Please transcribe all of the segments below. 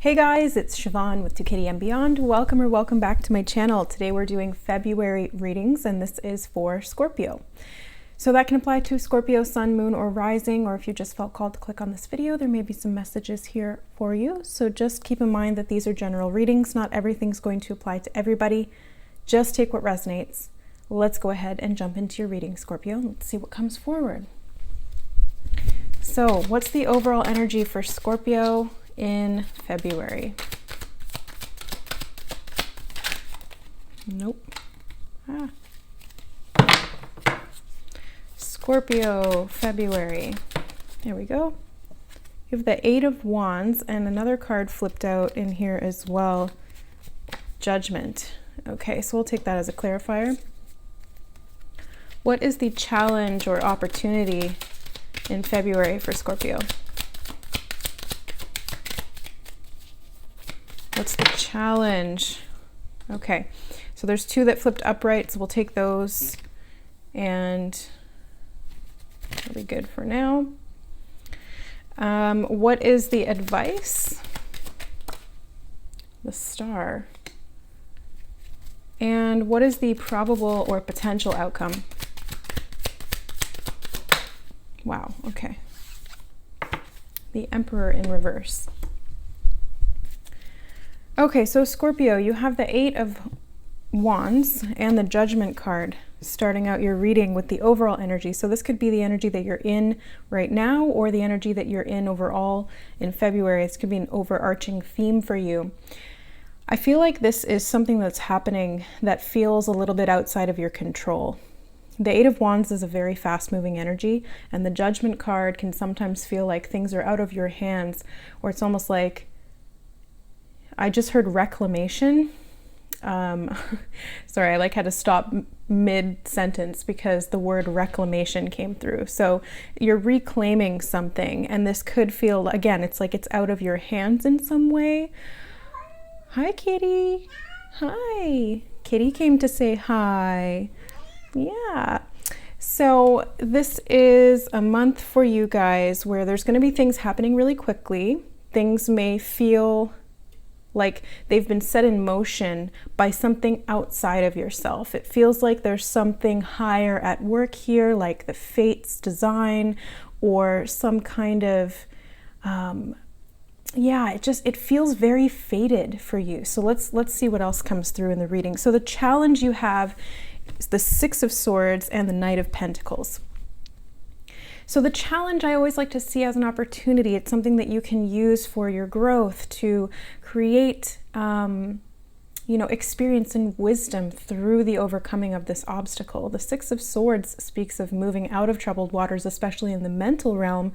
Hey guys, it's Siobhan with 2Kitty and Beyond. Welcome back to my channel. Today we're doing February readings and this is for Scorpio. So that can apply to Scorpio, Sun, Moon, or Rising, or if you just felt called to click on this video, there may be some messages here for you. So just keep in mind that these are general readings. Not everything's going to apply to everybody. Just take what resonates. Let's go ahead and jump into your reading, Scorpio. Let's see what comes forward. So what's the overall energy for Scorpio in February? Nope. Scorpio, February. There we go. You have the Eight of Wands and another card flipped out in here as well. Judgment. Okay, so we'll take that as a clarifier. What is the challenge or opportunity in February for Scorpio? What's the challenge? Okay, so there's two that flipped upright, so we'll take those and that'll be good for now. What is the advice? The Star. And what is the probable or potential outcome? Wow, okay. The Emperor in reverse. Okay, so Scorpio, you have the Eight of Wands and the Judgment card starting out your reading with the overall energy. So this could be the energy that you're in right now or the energy that you're in overall in February. This could be an overarching theme for you. I feel like this is something that's happening that feels a little bit outside of your control. The Eight of Wands is a very fast-moving energy, and the Judgment card can sometimes feel like things are out of your hands, or it's almost like, I just heard reclamation. Sorry, I had to stop mid-sentence because the word reclamation came through. So you're reclaiming something, and this could feel, again, it's like it's out of your hands in some way. Hi, Kitty. Hi. Kitty came to say hi. Yeah. So this is a month for you guys where there's going to be things happening really quickly. Things may feel like they've been set in motion by something outside of yourself. It feels like there's something higher at work here, like the fates design or some kind of, it feels very fated for you. So let's see what else comes through in the reading. So the challenge you have is the Six of Swords and the Knight of Pentacles. So the challenge I always like to see as an opportunity. It's something that you can use for your growth to create, experience and wisdom through the overcoming of this obstacle. The Six of Swords speaks of moving out of troubled waters, especially in the mental realm,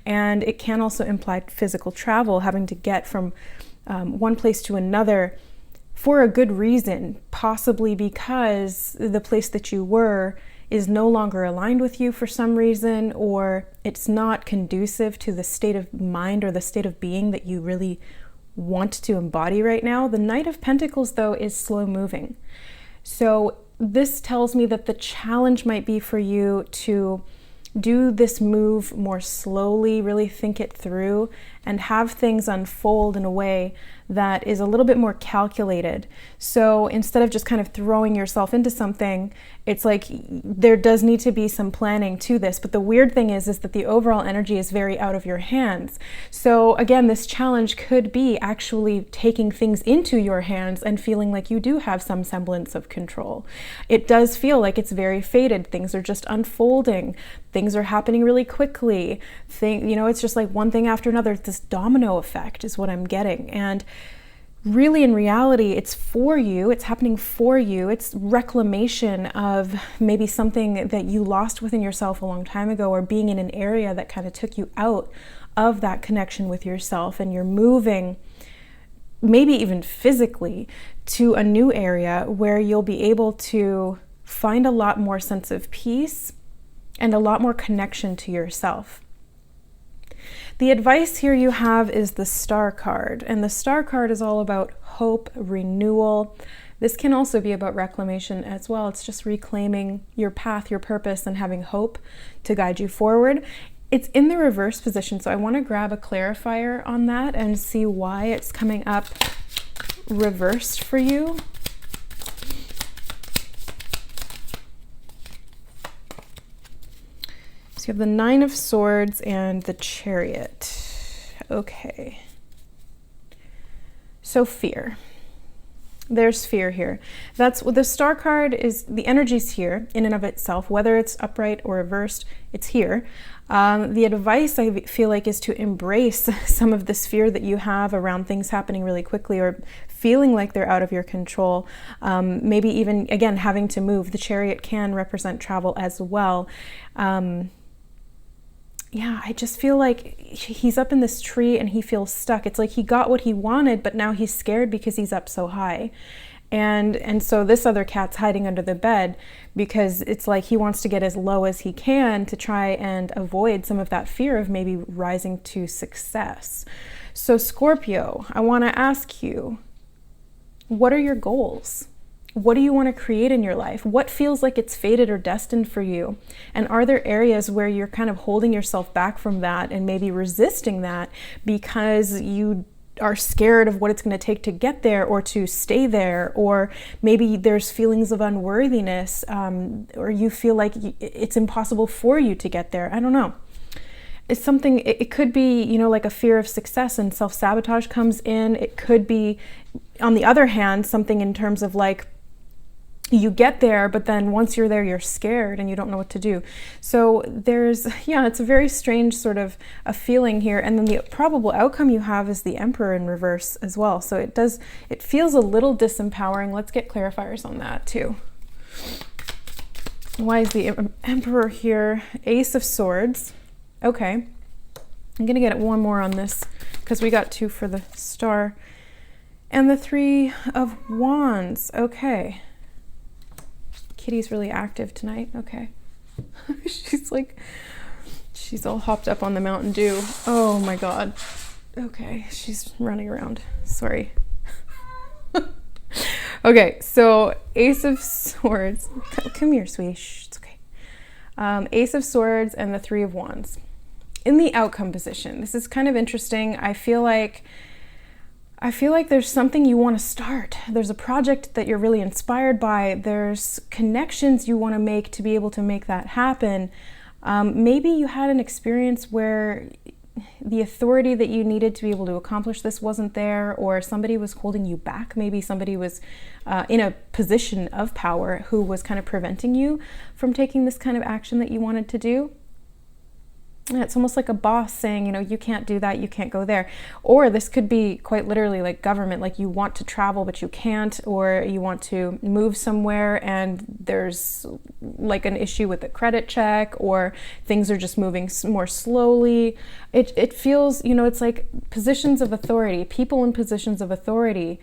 and it can also imply physical travel, having to get from one place to another for a good reason, possibly because the place that you were is no longer aligned with you for some reason, or it's not conducive to the state of mind or the state of being that you really want to embody right now. The Knight of Pentacles, though, is slow moving. So this tells me that the challenge might be for you to do this move more slowly, really think it through, and have things unfold in a way that is a little bit more calculated. So instead of just kind of throwing yourself into something, it's like there does need to be some planning to this. But the weird thing is that the overall energy is very out of your hands. So again, this challenge could be actually taking things into your hands and feeling like you do have some semblance of control. It does feel like it's very fated. Things are just unfolding. Things are happening really quickly. It's just like one thing after another. This domino effect is what I'm getting. And really, in reality, it's for you. It's happening for you. It's reclamation of maybe something that you lost within yourself a long time ago, or being in an area that kind of took you out of that connection with yourself, and you're moving, maybe even physically, to a new area where you'll be able to find a lot more sense of peace and a lot more connection to yourself. The advice here you have is the Star card, and the Star card is all about hope, renewal. This can also be about reclamation as well. It's just reclaiming your path, your purpose, and having hope to guide you forward. It's in the reverse position, so I want to grab a clarifier on that and see why it's coming up reversed for you. So you have the Nine of Swords and the Chariot. Okay. So fear. There's fear here. That's what the Star card is. The energy's here in and of itself, whether it's upright or reversed, it's here. The advice I feel like is to embrace some of this fear that you have around things happening really quickly or feeling like they're out of your control. Maybe even, again, having to move. The Chariot can represent travel as well. Yeah, I just feel like he's up in this tree and he feels stuck. It's like he got what he wanted, but now he's scared because he's up so high. And so this other cat's hiding under the bed because it's like he wants to get as low as he can to try and avoid some of that fear of maybe rising to success. So Scorpio, I want to ask you, what are your goals? What do you want to create in your life? What feels like it's fated or destined for you? And are there areas where you're kind of holding yourself back from that and maybe resisting that because you are scared of what it's going to take to get there or to stay there? Or maybe there's feelings of unworthiness, or you feel like it's impossible for you to get there. I don't know. It's something, it could be, you know, like a fear of success and self-sabotage comes in. It could be, on the other hand, something in terms of like, you get there, but then once you're there, you're scared and you don't know what to do. So there's, yeah, it's a very strange sort of a feeling here. And then the probable outcome you have is the Emperor in reverse as well. So it feels a little disempowering. Let's get clarifiers on that too. Why is the Emperor here? Ace of Swords. Okay. I'm going to get one more on this because we got two for the Star. And the Three of Wands. Okay. Kitty's really active tonight. Okay. she's all hopped up on the Mountain Dew. Oh my God. Okay, she's running around. Sorry. Okay, so Ace of Swords. Come here, sweetie. Shh, it's okay. Ace of Swords and the Three of Wands. In the outcome position, this is kind of interesting. I feel like there's something you want to start. There's a project that you're really inspired by. There's connections you want to make to be able to make that happen. Maybe you had an experience where the authority that you needed to be able to accomplish this wasn't there, or somebody was holding you back. Maybe somebody was in a position of power who was kind of preventing you from taking this kind of action that you wanted to do. It's almost like a boss saying, you know, you can't do that, you can't go there. Or this could be quite literally like government, like you want to travel but you can't, or you want to move somewhere and there's like an issue with a credit check, or things are just moving more slowly. It feels, you know, it's like positions of authority, people in positions of authority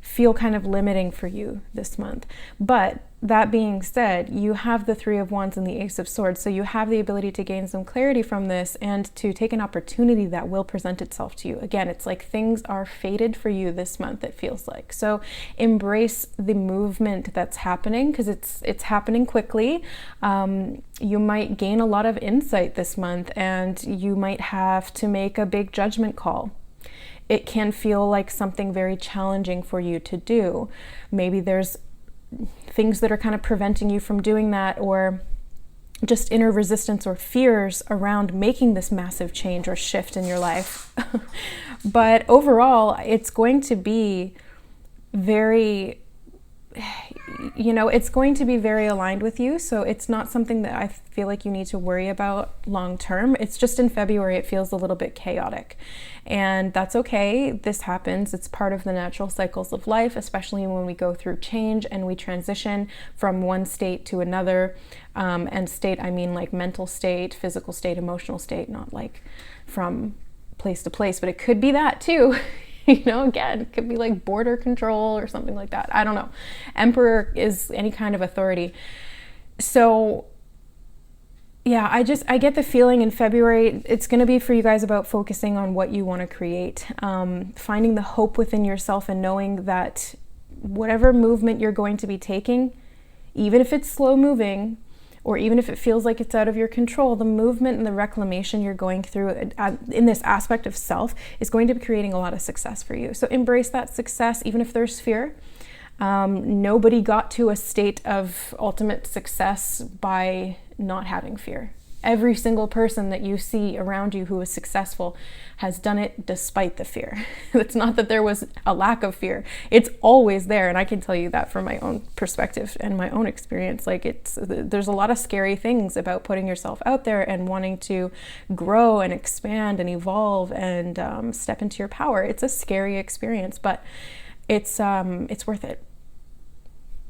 feel kind of limiting for you this month. But that being said, you have the Three of Wands and the Ace of Swords, so you have the ability to gain some clarity from this and to take an opportunity that will present itself to you. Again, it's like things are fated for you this month, it feels like. So embrace the movement that's happening, because it's happening quickly. You might gain a lot of insight this month, and you might have to make a big judgment call. It can feel like something very challenging for you to do. Maybe there's things that are kind of preventing you from doing that, or just inner resistance or fears around making this massive change or shift in your life. But overall, it's going to be very, you know, it's going to be very aligned with you. So it's not something that I feel like you need to worry about long term. It's just in February, it feels a little bit chaotic. And that's okay. This happens. It's part of the natural cycles of life, especially when we go through change and we transition from one state to another. And state, I mean like mental state, physical state, emotional state, not like from place to place, but it could be that too. You know, again, it could be like border control or something like that. I don't know. Emperor is any kind of authority. So yeah, I get the feeling in February, it's going to be for you guys about focusing on what you want to create, finding the hope within yourself and knowing that whatever movement you're going to be taking, even if it's slow moving, or even if it feels like it's out of your control, the movement and the reclamation you're going through in this aspect of self is going to be creating a lot of success for you. So embrace that success, even if there's fear. Nobody got to a state of ultimate success by not having fear. Every single person that you see around you who is successful has done it despite the fear. It's not that there was a lack of fear. It's always there. And I can tell you that from my own perspective and my own experience. Like there's a lot of scary things about putting yourself out there and wanting to grow and expand and evolve and step into your power. It's a scary experience, but it's worth it.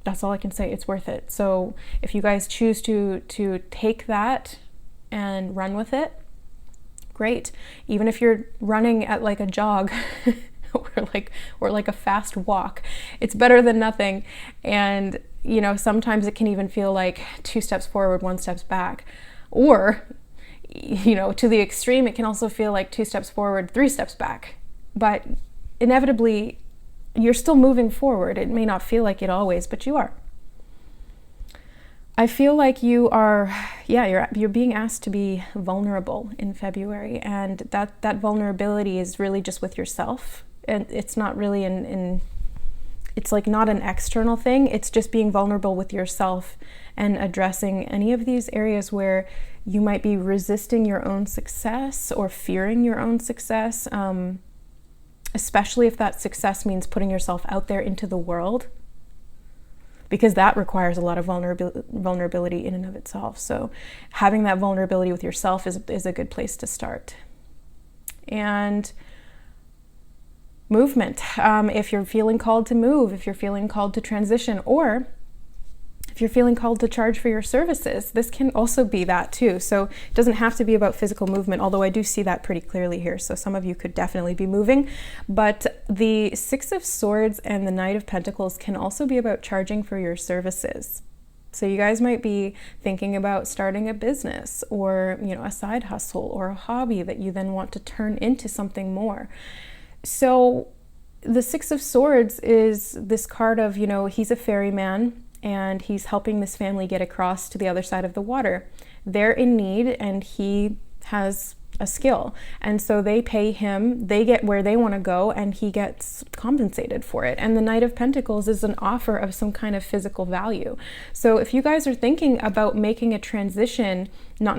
That's all I can say. It's worth it. So if you guys choose to take that and run with it, great. Even if you're running at like a jog or like a fast walk, it's better than nothing. And sometimes it can even feel like 2 steps forward, 1 step back, or to the extreme, it can also feel like 2 steps forward, 3 steps back. But inevitably, you're still moving forward. It may not feel like it always, but you are. I feel like you are, you're being asked to be vulnerable in February, and that vulnerability is really just with yourself, and it's not really it's like not an external thing. It's just being vulnerable with yourself and addressing any of these areas where you might be resisting your own success or fearing your own success, especially if that success means putting yourself out there into the world, because that requires a lot of vulnerability in and of itself. So having that vulnerability with yourself is a good place to start. And movement. If you're feeling called to move, if you're feeling called to transition, or if you're feeling called to charge for your services, this can also be that too. So it doesn't have to be about physical movement, although I do see that pretty clearly here. So some of you could definitely be moving, but the 6 of Swords and the Knight of Pentacles can also be about charging for your services. So you guys might be thinking about starting a business or, a side hustle or a hobby that you then want to turn into something more. So the 6 of Swords is this card of, he's a ferryman, and he's helping this family get across to the other side of the water. They're in need, and he has a skill. And so they pay him, they get where they want to go, and he gets compensated for it. And the Knight of Pentacles is an offer of some kind of physical value. So if you guys are thinking about making a transition, not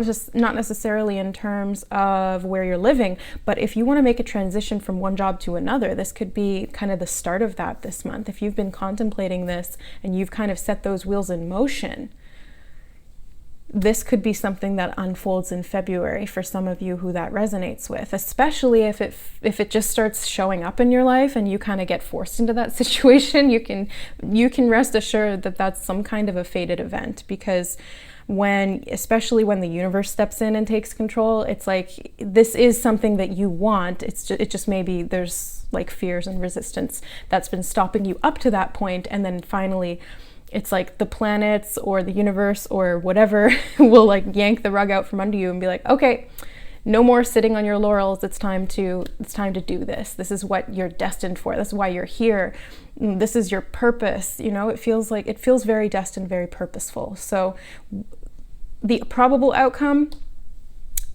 necessarily in terms of where you're living, but if you want to make a transition from one job to another, this could be kind of the start of that this month. If you've been contemplating this and you've kind of set those wheels in motion, this could be something that unfolds in February for some of you who that resonates with, especially if it just starts showing up in your life and you kind of get forced into that situation. You can rest assured that that's some kind of a fated event, because especially when the universe steps in and takes control, it's like this is something that you want. It just maybe there's like fears and resistance that's been stopping you up to that point, and then finally it's like the planets or the universe or whatever will like yank the rug out from under you and be like, okay, no more sitting on your laurels. It's time to do this. This is what you're destined for. That's why you're here. This is your purpose. It feels very destined, very purposeful. So the probable outcome,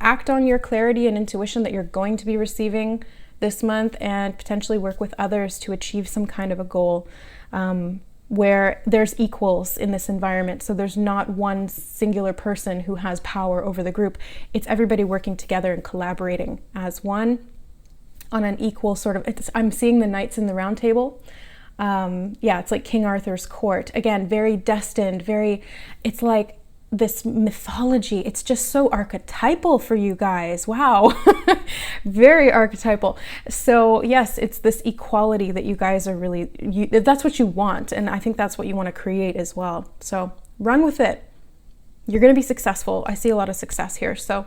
act on your clarity and intuition that you're going to be receiving this month, and potentially work with others to achieve some kind of a goal, where there's equals in this environment. So there's not one singular person who has power over the group. It's everybody working together and collaborating as one on an equal sort of, I'm seeing the knights in the round table. It's like King Arthur's court. Again, very destined, it's like this mythology. It's just so archetypal for you guys. Wow. Very archetypal. So yes, it's this equality that you guys are really, that's what you want. And I think that's what you want to create as well. So run with it. You're going to be successful. I see a lot of success here. So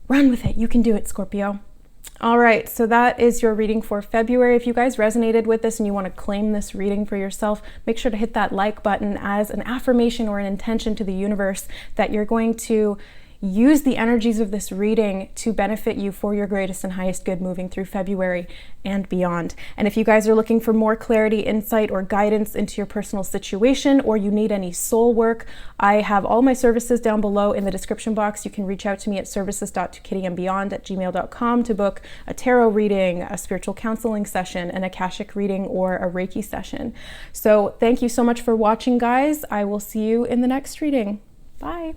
run with it. You can do it, Scorpio. All right, so that is your reading for February. If you guys resonated with this and you want to claim this reading for yourself, make sure to hit that like button as an affirmation or an intention to the universe that you're going to use the energies of this reading to benefit you for your greatest and highest good moving through February and beyond. And if you guys are looking for more clarity, insight, or guidance into your personal situation, or you need any soul work, I have all my services down below in the description box. You can reach out to me at services.kittyandbeyond@gmail.com to book a tarot reading, a spiritual counseling session, an Akashic reading, or a Reiki session. So thank you so much for watching, guys. I will see you in the next reading. Bye.